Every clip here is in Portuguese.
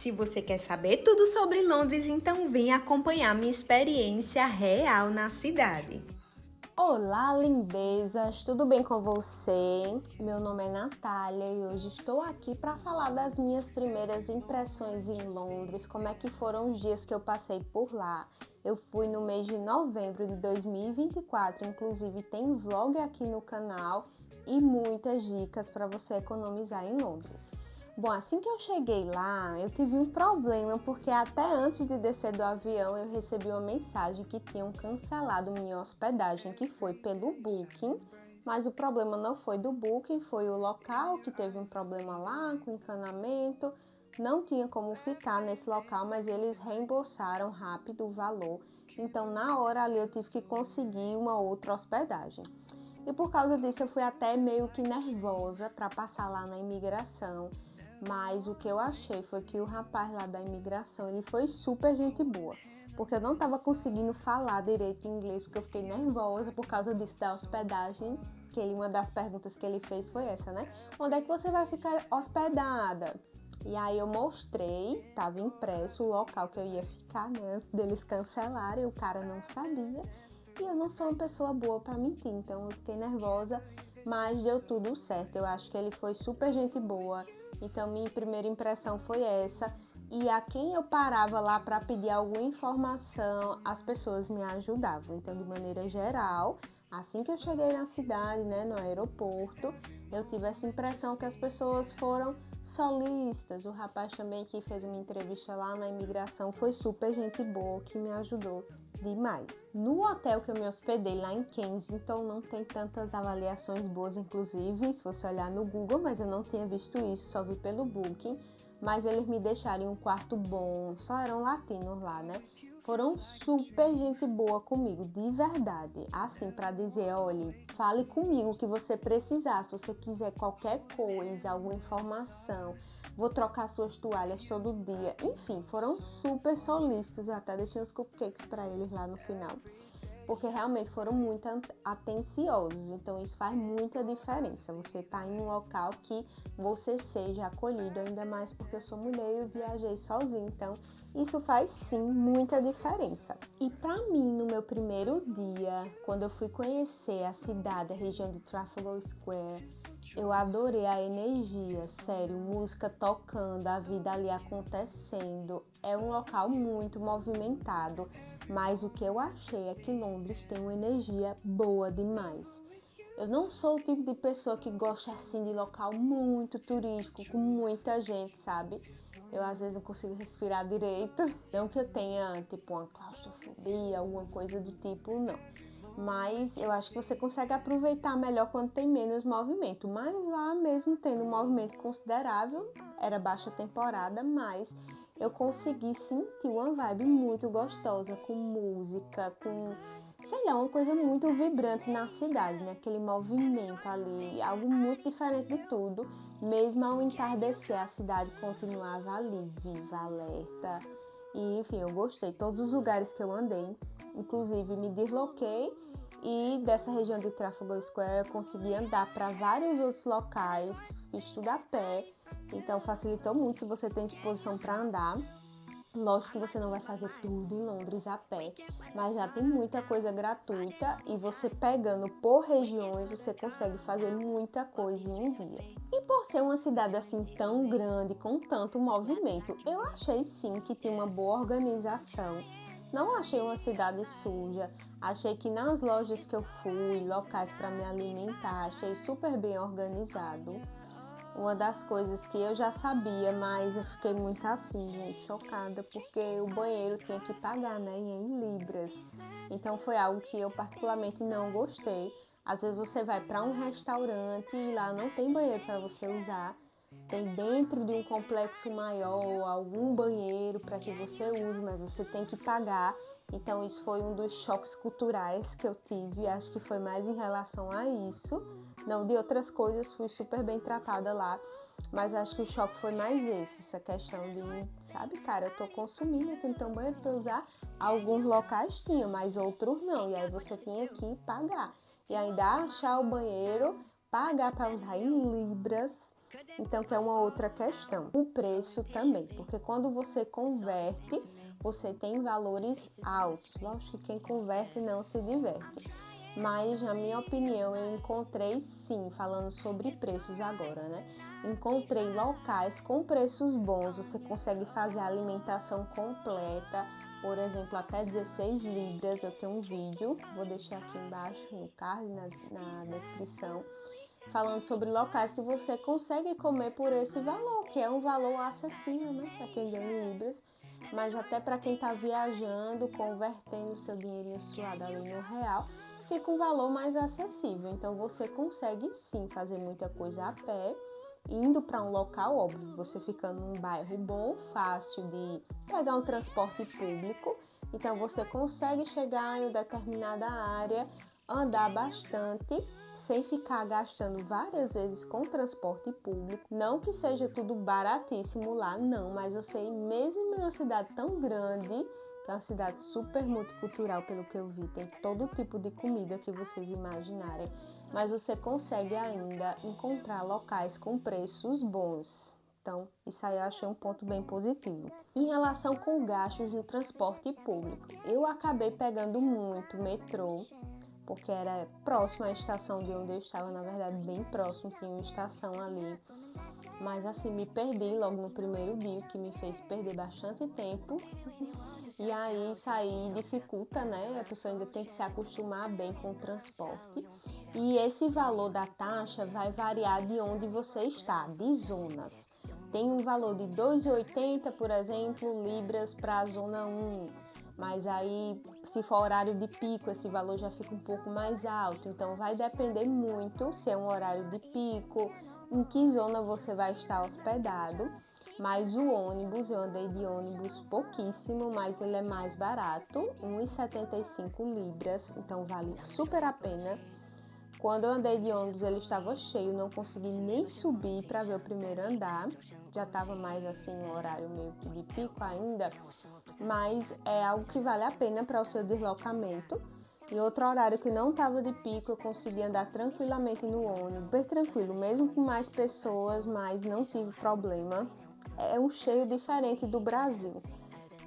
Se você quer saber tudo sobre Londres, então vem acompanhar minha experiência real na cidade. Olá, lindezas! Tudo bem com você? Meu nome é Natália e hoje estou aqui para falar das minhas primeiras impressões em Londres, como é que foram os dias que eu passei por lá. Eu fui no mês de novembro de 2024, inclusive tem vlog aqui no canal e muitas dicas para você economizar em Londres. Bom, assim que eu cheguei lá, eu tive um problema porque até antes de descer do avião eu recebi uma mensagem que tinham cancelado minha hospedagem, que foi pelo Booking, mas o problema não foi do Booking, foi o local que teve um problema lá com encanamento, não tinha como ficar nesse local, mas eles reembolsaram rápido o valor, então na hora ali eu tive que conseguir uma outra hospedagem. E por causa disso eu fui até meio que nervosa para passar lá na imigração. Mas o que eu achei foi que o rapaz lá da imigração, ele foi super gente boa. Porque eu não estava conseguindo falar direito inglês, porque eu fiquei nervosa por causa disso da hospedagem. Que ele, uma das perguntas que ele fez foi essa, né? Onde é que você vai ficar hospedada? E aí eu mostrei, estava impresso o local que eu ia ficar, né? Antes deles cancelarem, o cara não sabia. E eu não sou uma pessoa boa para mentir, então eu fiquei nervosa, mas deu tudo certo. Eu acho que ele foi super gente boa. Então, minha primeira impressão foi essa. E a quem eu parava lá para pedir alguma informação, as pessoas me ajudavam. Então, de maneira geral, assim que eu cheguei na cidade, né, no aeroporto, eu tive essa impressão que as pessoas foram solistas. O rapaz também que fez uma entrevista lá na imigração foi super gente boa, que me ajudou demais. No hotel que eu me hospedei lá em Kensington não tem tantas avaliações boas, inclusive, se você olhar no Google, mas eu não tinha visto isso, só vi pelo Booking. Mas eles me deixaram em um quarto bom, só eram latinos lá, né? Foram super gente boa comigo, de verdade. Assim, para dizer, olha, fale comigo o que você precisar. Se você quiser qualquer coisa, alguma informação, vou trocar suas toalhas todo dia. Enfim, foram super solícitos. Eu até deixei uns cupcakes para eles lá no final. Porque realmente foram muito atenciosos, então isso faz muita diferença. Você tá em um local que você seja acolhido, ainda mais porque eu sou mulher e eu viajei sozinha, então isso faz sim muita diferença. E para mim, no meu primeiro dia, quando eu fui conhecer a cidade, a região de Trafalgar Square, eu adorei a energia, sério, música tocando, a vida ali acontecendo. É um local muito movimentado, mas o que eu achei é que Londres tem uma energia boa demais. Eu não sou o tipo de pessoa que gosta assim de local muito turístico, com muita gente, sabe? Eu às vezes não consigo respirar direito. Não que eu tenha tipo uma claustrofobia, alguma coisa do tipo, não. Mas eu acho que você consegue aproveitar melhor quando tem menos movimento. Mas lá mesmo tendo um movimento considerável, era baixa temporada, mas eu consegui sentir uma vibe muito gostosa, com música, com, sei lá, uma coisa muito vibrante na cidade, né? Aquele movimento ali, algo muito diferente de tudo. Mesmo ao entardecer, a cidade continuava ali, viva, alerta. E, enfim, eu gostei. Todos os lugares que eu andei, inclusive me desloquei e dessa região de Trafalgar Square eu consegui andar para vários outros locais, fiz tudo a pé, então facilitou muito se você tem disposição para andar. Lógico que você não vai fazer tudo em Londres a pé, mas já tem muita coisa gratuita e você pegando por regiões, você consegue fazer muita coisa em um dia. E por ser uma cidade assim tão grande, com tanto movimento, eu achei sim que tinha uma boa organização. Não achei uma cidade suja, achei que nas lojas que eu fui, locais para me alimentar, achei super bem organizado. Uma das coisas que eu já sabia, mas eu fiquei muito assim, gente, chocada, porque o banheiro tinha que pagar, né, em libras. Então foi algo que eu particularmente não gostei. Às vezes você vai para um restaurante e lá não tem banheiro para você usar. Tem dentro de um complexo maior algum banheiro para que você use, mas você tem que pagar. Então isso foi um dos choques culturais que eu tive, acho que foi mais em relação a isso. Não, de outras coisas fui super bem tratada lá, mas acho que o choque foi mais esse, essa questão de, sabe, cara, eu tô consumindo, tem um banheiro para usar. Alguns locais tinham, mas outros não, e aí você tinha que pagar. E ainda achar o banheiro, pagar para usar em libras. Então, que é uma outra questão. O preço também, porque quando você converte, você tem valores altos. Lógico que quem converte não se diverte. Mas, na minha opinião, eu encontrei sim, falando sobre preços agora, né? Encontrei locais com preços bons, você consegue fazer a alimentação completa, por exemplo, até 16 libras. Eu tenho um vídeo, vou deixar aqui embaixo no card, na descrição, falando sobre locais que você consegue comer por esse valor, que é um valor acessível, né? Para quem ganha em libras, mas até para quem está viajando, convertendo seu dinheirinho suado ali no real, fica um valor mais acessível. Então você consegue sim fazer muita coisa a pé, indo para um local, óbvio, você ficando num bairro bom, fácil de pegar um transporte público. Então você consegue chegar em determinada área, andar bastante, sem ficar gastando várias vezes com transporte público. Não que seja tudo baratíssimo lá, não, mas eu sei, mesmo em uma cidade tão grande, que é uma cidade super multicultural, pelo que eu vi, tem todo tipo de comida que vocês imaginarem, mas você consegue ainda encontrar locais com preços bons. Então, isso aí eu achei um ponto bem positivo. Em relação com gastos no transporte público, eu acabei pegando muito metrô, porque era próximo à estação de onde eu estava, na verdade, bem próximo, tinha uma estação ali. Mas assim, me perdi logo no primeiro dia, o que me fez perder bastante tempo. E aí sair dificulta, né? A pessoa ainda tem que se acostumar bem com o transporte. E esse valor da taxa vai variar de onde você está, de zonas. Tem um valor de 2,80, por exemplo, libras para a zona 1. Mas aí, se for horário de pico, esse valor já fica um pouco mais alto. Então, vai depender muito se é um horário de pico, em que zona você vai estar hospedado. Mas o ônibus, eu andei de ônibus pouquíssimo, mas ele é mais barato, 1,75 libras, então vale super a pena. Quando eu andei de ônibus, ele estava cheio, não consegui nem subir para ver o primeiro andar. Já estava mais assim, um horário meio que de pico ainda, mas é algo que vale a pena para o seu deslocamento. E outro horário que não estava de pico, eu consegui andar tranquilamente no ônibus, bem tranquilo, mesmo com mais pessoas, mas não tive problema. É um cheio diferente do Brasil,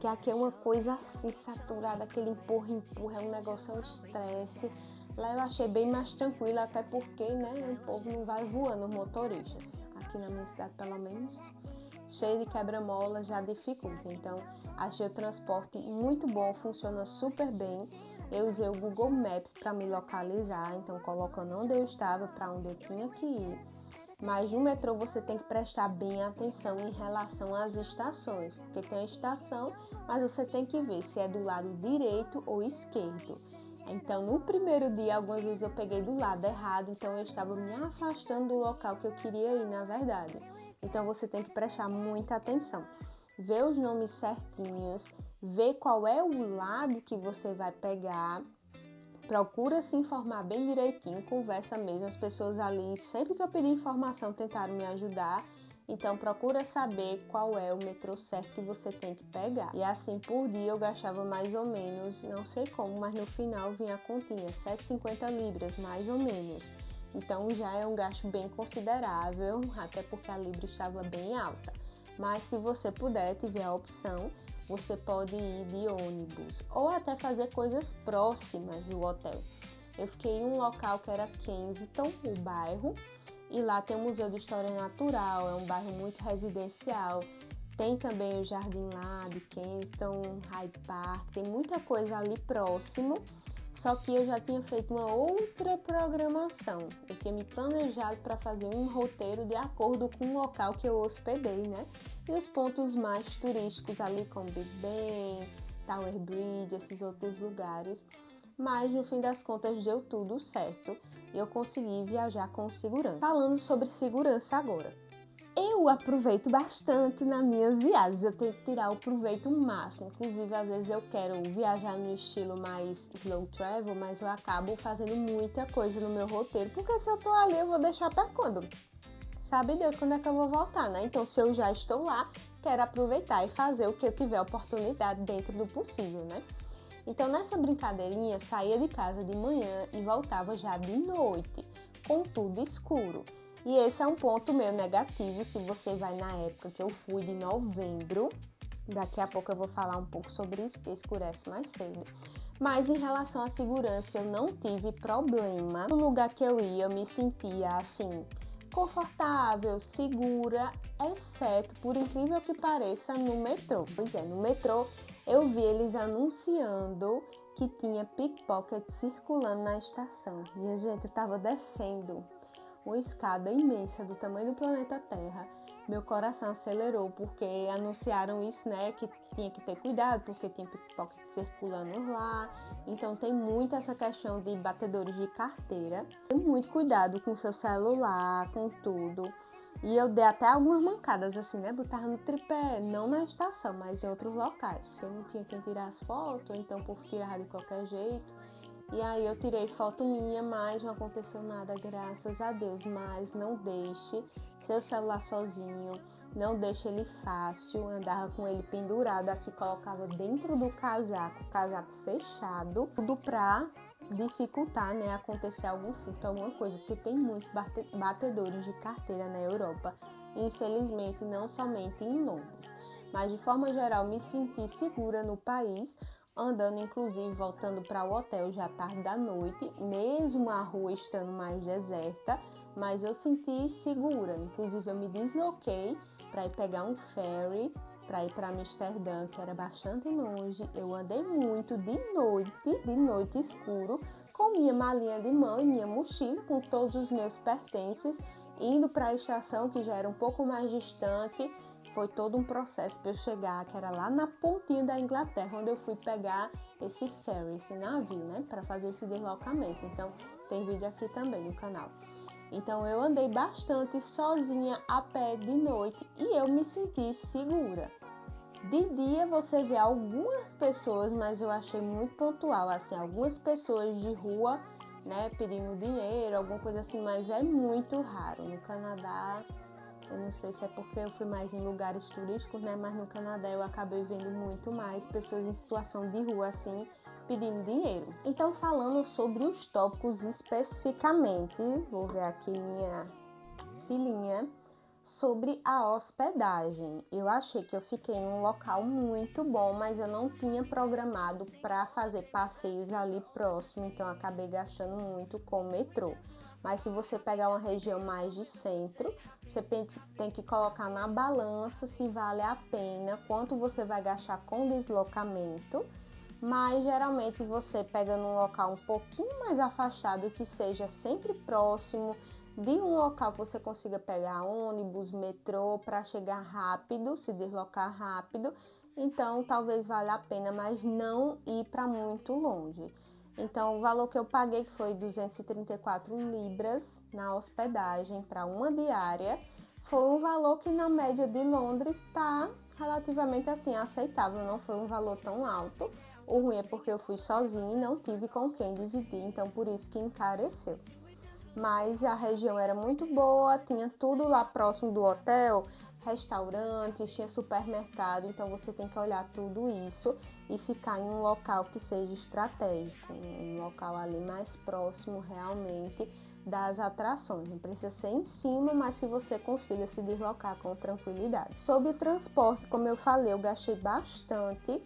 que aqui é uma coisa assim, saturada, aquele empurra, é um negócio, é um estresse. Lá eu achei bem mais tranquilo, até porque, né, o povo não vai voando, os motoristas. Aqui na minha cidade, pelo menos, cheio de quebra-mola já dificulta. Então, achei o transporte muito bom, funciona super bem. Eu usei o Google Maps para me localizar, então colocando onde eu estava, para onde eu tinha que ir. Mas no metrô você tem que prestar bem atenção em relação às estações, porque tem a estação, mas você tem que ver se é do lado direito ou esquerdo. Então, no primeiro dia, algumas vezes eu peguei do lado errado, então eu estava me afastando do local que eu queria ir, na verdade. Então, você tem que prestar muita atenção. Ver os nomes certinhos, ver qual é o lado que você vai pegar. Procura se informar bem direitinho, conversa mesmo. As pessoas ali, sempre que eu pedi informação, tentaram me ajudar. Então, procura saber qual é o metrô certo que você tem que pegar. E assim, por dia eu gastava mais ou menos, não sei como, mas no final vinha a continha, 7,50 libras, mais ou menos. Então, já é um gasto bem considerável, até porque a libra estava bem alta. Mas se você puder, tiver a opção, você pode ir de ônibus ou até fazer coisas próximas do hotel. Eu fiquei em um local que era Kensington, o bairro, e lá tem o Museu de História Natural, é um bairro muito residencial. Tem também o jardim lá de Kensington, Hyde Park, tem muita coisa ali próximo. Só que eu já tinha feito uma outra programação. Eu tinha me planejado para fazer um roteiro de acordo com o local que eu hospedei, né? E os pontos mais turísticos ali, como Big Ben, Tower Bridge, esses outros lugares. Mas no fim das contas deu tudo certo e eu consegui viajar com segurança. Falando sobre segurança agora. Eu aproveito bastante nas minhas viagens, eu tenho que tirar o proveito máximo. Inclusive, às vezes eu quero viajar no estilo mais slow travel, mas eu acabo fazendo muita coisa no meu roteiro, porque se eu tô ali, eu vou deixar pra quando? Sabe Deus quando é que eu vou voltar, né? Então, se eu já estou lá, quero aproveitar e fazer o que eu tiver oportunidade dentro do possível, né? Então, nessa brincadeirinha, saía de casa de manhã e voltava já de noite, com tudo escuro. E esse é um ponto meio negativo se você vai na época que eu fui de novembro. Daqui a pouco eu vou falar um pouco sobre isso, porque escurece mais cedo. Mas em relação à segurança, eu não tive problema. No lugar que eu ia, eu me sentia assim, confortável, segura, exceto, por incrível que pareça, no metrô. Pois é, no metrô eu vi eles anunciando que tinha pickpocket circulando na estação. E a gente estava descendo uma escada imensa do tamanho do planeta Terra. Meu coração acelerou porque anunciaram isso, né, que tinha que ter cuidado porque tinha pickpocket circulando lá. Então tem muito essa questão de batedores de carteira. Tem muito cuidado com o seu celular, com tudo. E eu dei até algumas mancadas assim, né, botava no tripé, não na estação, mas em outros locais, porque eu não tinha quem tirar as fotos, então o povo tirava de qualquer jeito. E aí eu tirei foto minha, mas não aconteceu nada, graças a Deus. Mas não deixe seu celular sozinho, não deixe ele fácil. Andava com ele pendurado aqui, colocava dentro do casaco, casaco fechado, tudo pra dificultar, né, acontecer algum furto, alguma coisa, porque tem muitos batedores de carteira na Europa, infelizmente não somente em Londres. Mas de forma geral me senti segura no país, andando inclusive voltando para o hotel já tarde da noite, mesmo a rua estando mais deserta, mas eu senti segura. Inclusive eu me desloquei para ir pegar um ferry para ir para Amsterdã, que era bastante longe. Eu andei muito de noite escuro, com minha malinha de mão e minha mochila com todos os meus pertences, indo para a estação que já era um pouco mais distante. Foi todo um processo para eu chegar, que era lá na pontinha da Inglaterra, onde eu fui pegar esse ferry, esse navio, né, para fazer esse deslocamento. Então, tem vídeo aqui também no canal. Então, eu andei bastante sozinha a pé de noite e eu me senti segura. De dia, você vê algumas pessoas, mas eu achei muito pontual, assim, algumas pessoas de rua, né, pedindo dinheiro, alguma coisa assim, mas é muito raro. No Canadá, eu não sei se é porque eu fui mais em lugares turísticos, né? Mas no Canadá eu acabei vendo muito mais pessoas em situação de rua, assim, pedindo dinheiro. Então, falando sobre os tópicos especificamente, vou ver aqui minha filhinha, sobre a hospedagem. Eu achei que eu fiquei em um local muito bom, mas eu não tinha programado para fazer passeios ali próximo, então eu acabei gastando muito com o metrô. Mas se você pegar uma região mais de centro, você tem que colocar na balança se vale a pena, quanto você vai gastar com deslocamento. Mas geralmente você pega num local um pouquinho mais afastado, que seja sempre próximo de um local que você consiga pegar ônibus, metrô para chegar rápido, se deslocar rápido. Então talvez valha a pena, mas não ir para muito longe. Então, o valor que eu paguei foi 234 libras na hospedagem para uma diária. Foi um valor que na média de Londres está relativamente assim aceitável, não foi um valor tão alto. O ruim é porque eu fui sozinha e não tive com quem dividir, então por isso que encareceu. Mas a região era muito boa, tinha tudo lá próximo do hotel, restaurantes, tinha supermercado, então você tem que olhar tudo isso e ficar em um local que seja estratégico, um local ali mais próximo realmente das atrações. Não precisa ser em cima, mas que você consiga se deslocar com tranquilidade. Sobre transporte, como eu falei, eu gastei bastante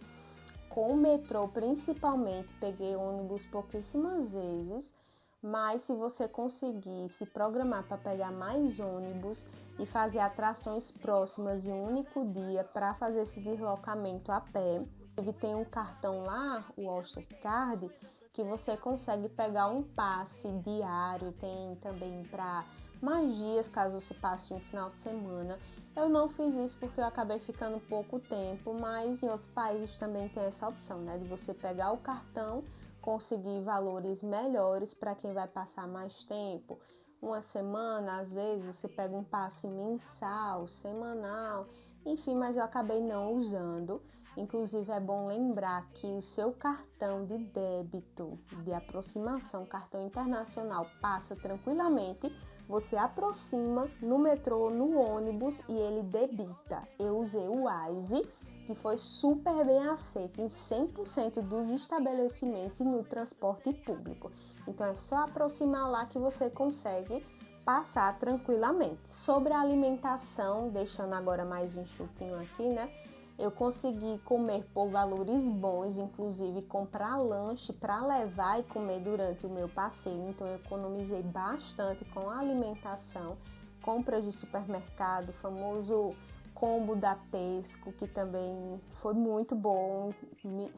com o metrô, principalmente, peguei ônibus pouquíssimas vezes. Mas se você conseguir se programar para pegar mais ônibus e fazer atrações próximas em um único dia para fazer esse deslocamento a pé, ele tem um cartão lá, o Oyster Card, que você consegue pegar um passe diário, tem também para mais dias, caso você passe um final de semana. Eu não fiz isso porque eu acabei ficando pouco tempo, mas em outros países também tem essa opção, né, de você pegar o cartão, conseguir valores melhores para quem vai passar mais tempo. Uma semana, às vezes, você pega um passe mensal, semanal, enfim, mas eu acabei não usando. Inclusive, é bom lembrar que o seu cartão de débito, de aproximação, cartão internacional, passa tranquilamente. Você aproxima no metrô, no ônibus e ele debita. Eu usei o Wise, que foi super bem aceito em 100% dos estabelecimentos e no transporte público. Então é só aproximar lá que você consegue passar tranquilamente. Sobre a alimentação, deixando agora mais enxutinho aqui, né? Eu consegui comer por valores bons, inclusive comprar lanche para levar e comer durante o meu passeio. Então, eu economizei bastante com a alimentação, compras de supermercado, o famoso combo da Tesco, que também foi muito bom.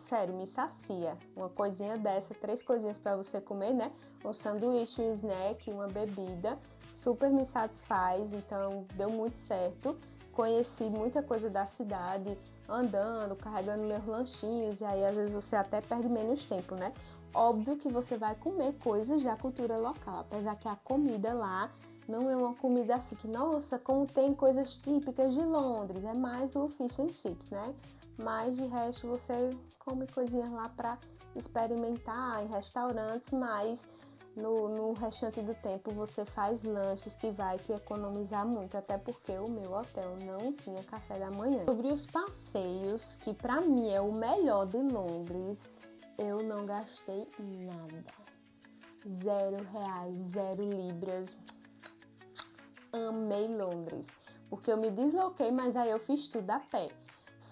Sério, me sacia. Uma coisinha dessa, 3 coisinhas para você comer, né? Um sanduíche, um snack, uma bebida, super me satisfaz, então deu muito certo. Conheci muita coisa da cidade, andando, carregando meus lanchinhos, e aí às vezes você até perde menos tempo, né? Óbvio que você vai comer coisas da cultura local, apesar que a comida lá não é uma comida assim que, nossa, como tem coisas típicas de Londres, é mais o fish and chips, né? Mas de resto você come coisinhas lá para experimentar em restaurantes, mas no restante do tempo você faz lanches que vai te economizar muito, até porque o meu hotel não tinha café da manhã. Sobre os passeios, que pra mim é o melhor de Londres, eu não gastei nada. R$0, 0 libras. Amei Londres, porque eu me desloquei, mas aí eu fiz tudo a pé.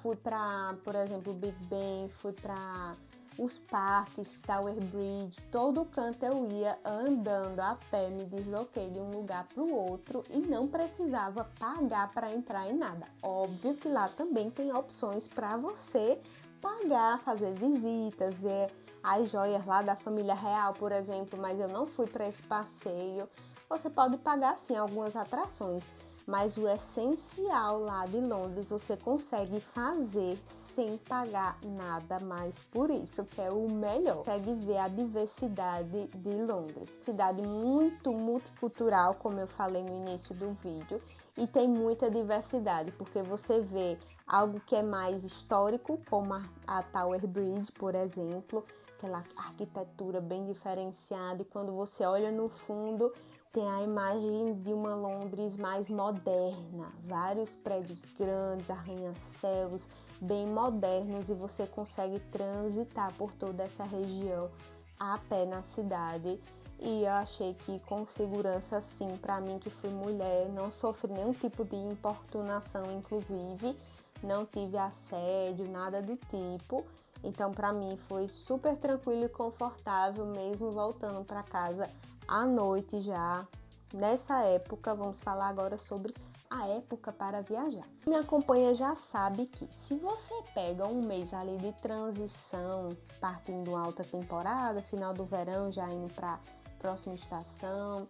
Fui pra, por exemplo, Big Ben, fui pra os parques, Tower Bridge, todo canto eu ia andando a pé, me desloquei de um lugar para o outro e não precisava pagar para entrar em nada. Óbvio que lá também tem opções para você pagar, fazer visitas, ver as joias lá da família real, por exemplo, mas eu não fui para esse passeio. Você pode pagar sim algumas atrações, mas o essencial lá de Londres você consegue fazer sem pagar nada mais por isso, que é o melhor. Consegue ver a diversidade de Londres. Cidade muito multicultural, como eu falei no início do vídeo, e tem muita diversidade, porque você vê algo que é mais histórico, como a Tower Bridge, por exemplo, aquela arquitetura bem diferenciada, e quando você olha no fundo, tem a imagem de uma Londres mais moderna, vários prédios grandes, arranha-céus, bem modernos, e você consegue transitar por toda essa região a pé na cidade. E eu achei que com segurança, sim, para mim que fui mulher, não sofri nenhum tipo de importunação, inclusive não tive assédio, nada do tipo. Então, para mim foi super tranquilo e confortável, mesmo voltando para casa à noite já. Nessa época, vamos falar agora sobre a época para viajar. Me acompanha já sabe que se você pega um mês ali de transição, partindo alta temporada, final do verão, já indo para próxima estação,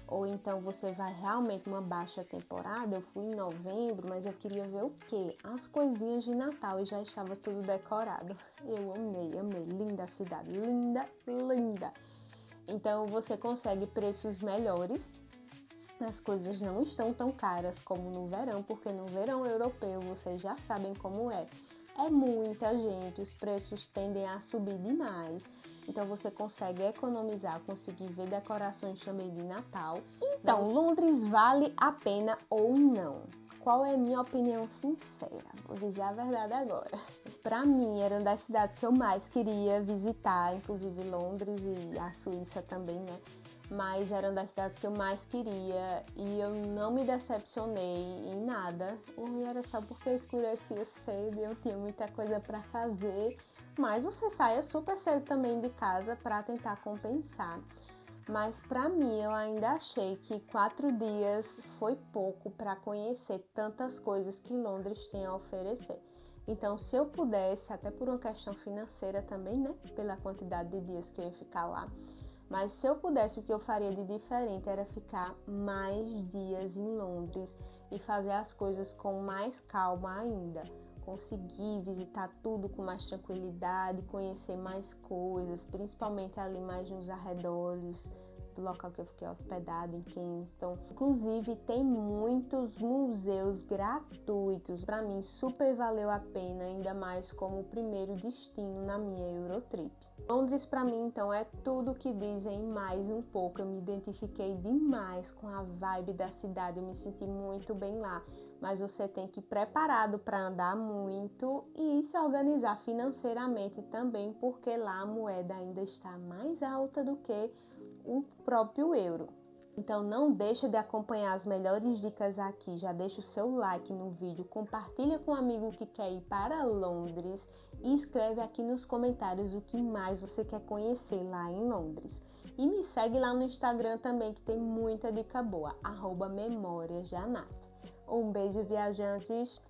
ou então você vai realmente uma baixa temporada. Eu fui em novembro, mas eu queria ver o quê? As coisinhas de Natal, e já estava tudo decorado. Eu amei, amei. Linda a cidade, linda, linda. Então você consegue preços melhores. As coisas não estão tão caras como no verão, porque no verão europeu vocês já sabem como é. É muita gente, os preços tendem a subir demais. Então você consegue economizar, conseguir ver decorações também de Natal. Então, Londres vale a pena ou não? Qual é a minha opinião sincera? Vou dizer a verdade agora. Para mim, era uma das cidades que eu mais queria visitar, inclusive Londres e a Suíça também, né? Mas era uma das cidades que eu mais queria e eu não me decepcionei em nada. Ou era só porque escurecia cedo e eu tinha muita coisa para fazer. Mas você saia super cedo também de casa para tentar compensar. Mas para mim, eu ainda achei que 4 dias foi pouco para conhecer tantas coisas que Londres tem a oferecer. Então, se eu pudesse, até por uma questão financeira também, né? Pela quantidade de dias que eu ia ficar lá. Mas se eu pudesse, o que eu faria de diferente era ficar mais dias em Londres e fazer as coisas com mais calma ainda. Conseguir visitar tudo com mais tranquilidade, conhecer mais coisas, principalmente ali mais nos arredores do local que eu fiquei hospedada, em Kensington. Inclusive, tem muitos museus gratuitos. Para mim, super valeu a pena, ainda mais como o primeiro destino na minha Eurotrip. Londres, para mim, então, é tudo que dizem mais um pouco. Eu me identifiquei demais com a vibe da cidade, eu me senti muito bem lá. Mas você tem que ir preparado para andar muito e se organizar financeiramente também, porque lá a moeda ainda está mais alta do que o próprio euro. Então não deixa de acompanhar as melhores dicas aqui, já deixa o seu like no vídeo, compartilha com um amigo que quer ir para Londres e escreve aqui nos comentários o que mais você quer conhecer lá em Londres. E me segue lá no Instagram também, que tem muita dica boa, @memoriasdeanato. Um beijo, viajantes!